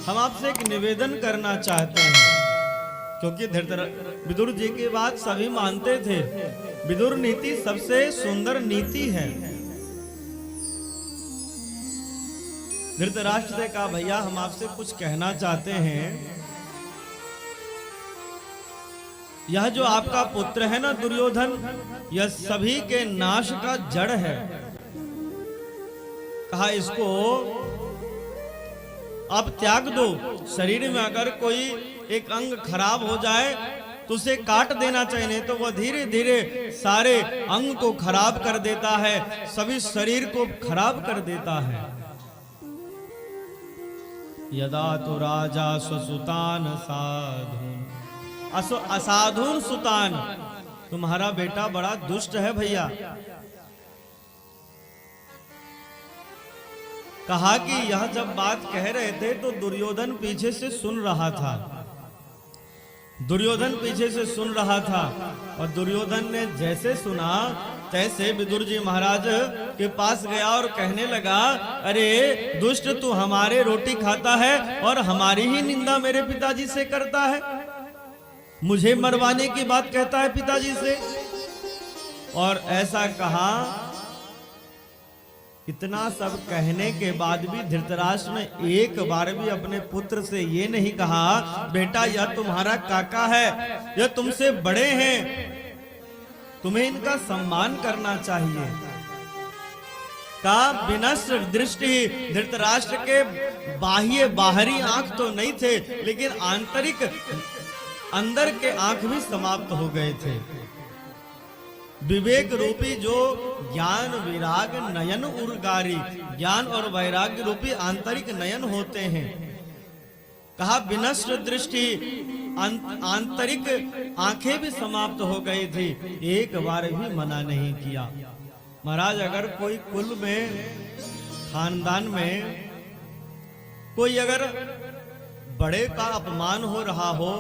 हम आपसे एक निवेदन करना चाहते हैं, क्योंकि विदुर जी की बात सभी मानते थे। विदुर नीति सबसे सुंदर नीति है। धृतराष्ट्र ने कहा, भैया हम आपसे कुछ कहना चाहते हैं। यह जो आपका पुत्र है ना दुर्योधन, यह सभी के नाश का जड़ है। कहा इसको आप त्याग दो। शरीर में अगर कोई एक अंग खराब हो जाए तो उसे काट देना चाहिए, नहीं तो वह धीरे धीरे सारे अंग को खराब कर देता है, सभी शरीर को खराब कर देता है। यदा तो राजा स्वसुतान साधुन असाधुन सुतान, तुम्हारा बेटा बड़ा दुष्ट है भैया। कहा कि यह जब बात कह रहे थे तो दुर्योधन पीछे से सुन रहा था। दुर्योधन पीछे से सुन रहा था और दुर्योधन ने जैसे सुना तैसे विदुर जी महाराज के पास गया और कहने लगा, अरे दुष्ट, तू हमारे रोटी खाता है और हमारी ही निंदा मेरे पिताजी से करता है, मुझे मरवाने की बात कहता है पिताजी से। और ऐसा कहा। इतना सब कहने के बाद भी धृतराष्ट्र ने एक बार भी अपने पुत्र से ये नहीं कहा, बेटा यह तुम्हारा काका है, यह तुमसे बड़े हैं, तुम्हें इनका सम्मान करना चाहिए। का विनष्ट दृष्टि, धृतराष्ट्र के बाहरी आंख तो नहीं थे, लेकिन आंतरिक अंदर के आंख भी समाप्त हो गए थे। विवेक रूपी जो ज्ञान विराग नयन उर्गारी, ज्ञान और वैराग्य रूपी आंतरिक नयन होते हैं। कहा विनष्ट दृष्टि, आंतरिक आंखें भी समाप्त हो गई थी, एक बार भी मना नहीं किया। महाराज अगर कोई कुल में खानदान में कोई अगर बड़े का अपमान हो रहा हो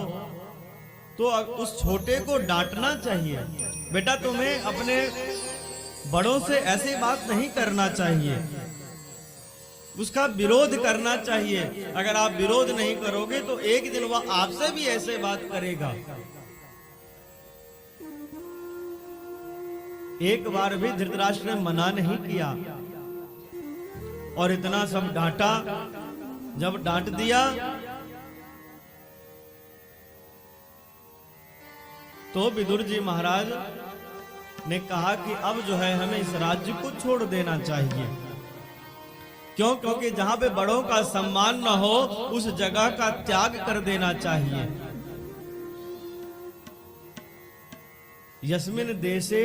तो उस छोटे को डांटना चाहिए। बेटा तुम्हें अपने बड़ों से ऐसी बात नहीं करना चाहिए, उसका विरोध करना चाहिए। अगर आप विरोध नहीं करोगे तो एक दिन वह आपसे भी ऐसे बात करेगा। एक बार भी धृतराष्ट्र ने मना नहीं किया और इतना सब डांटा। जब डांट दिया तो विदुर जी महाराज ने कहा कि अब जो है हमें इस राज्य को छोड़ देना चाहिए। क्यों? क्योंकि जहां पे बड़ों का सम्मान न हो उस जगह का त्याग कर देना चाहिए। यस्मिन देशे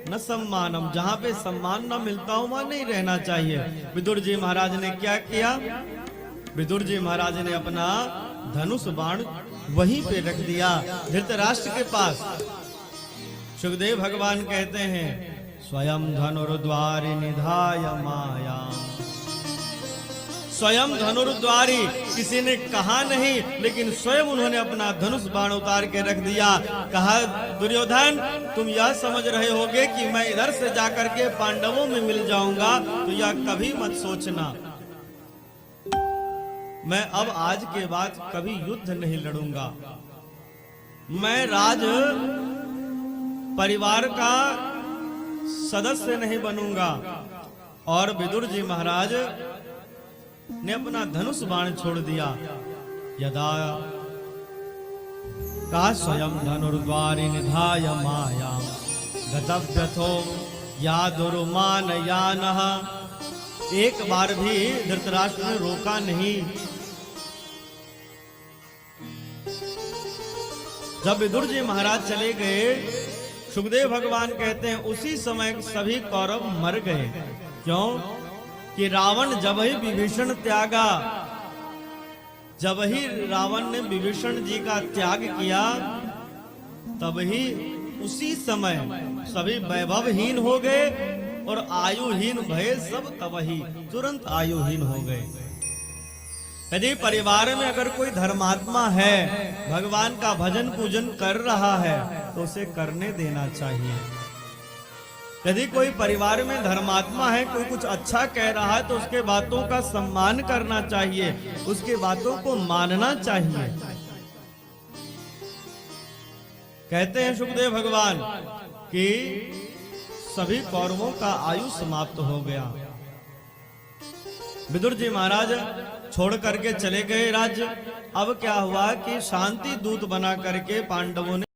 न सम्मानम, जहां पे सम्मान न मिलता हो वहां नहीं रहना चाहिए। विदुर जी महाराज ने क्या किया? विदुर जी महाराज ने अपना धनुष बाण वहीं पे रख दिया धृतराष्ट्र के पास। सुखदेव भगवान कहते हैं, स्वयं धनुर्द्वारि निधाय माया। स्वयं धनुर्द्वारी, किसी ने कहा नहीं, लेकिन स्वयं उन्होंने अपना धनुष बाण उतार के रख दिया। कहा दुर्योधन तुम यह समझ रहे होगे कि मैं इधर से जाकर के पांडवों में मिल जाऊंगा, तो यह कभी मत सोचना। मैं अब आज के बाद कभी युद्ध नहीं लड़ूंगा। मैं राज परिवार का सदस्य नहीं बनूंगा। और विदुर जी महाराज ने अपना धनुष बाण छोड़ दिया। यदा का स्वयं धनुर्द्वारि निधाय माया गतव्यथो या दुर्मान यानः। एक बार भी धृतराष्ट्र ने रोका नहीं। जब विदुर जी महाराज चले गए, सुखदेव भगवान कहते हैं उसी समय सभी कौरव मर गए। क्यों? कि रावण जब ही विभीषण त्यागा, जब ही रावण ने विभीषण जी का त्याग किया, तब ही उसी समय सभी वैभवहीन हो गए और आयुहीन भय सब तब ही तुरंत आयुहीन हो गए। यदि परिवार में अगर कोई धर्मात्मा है, भगवान का भजन पूजन कर रहा है, तो उसे करने देना चाहिए। यदि कोई परिवार में धर्मात्मा है, कोई कुछ अच्छा कह रहा है, तो उसके बातों का सम्मान करना चाहिए, उसके बातों को मानना चाहिए। कहते हैं सुखदेव भगवान कि सभी कौरवों का आयु समाप्त हो गया। विदुर जी महाराज छोड़ करके चले गए राज्य। अब क्या हुआ कि शांति दूत बना करके पांडवों ने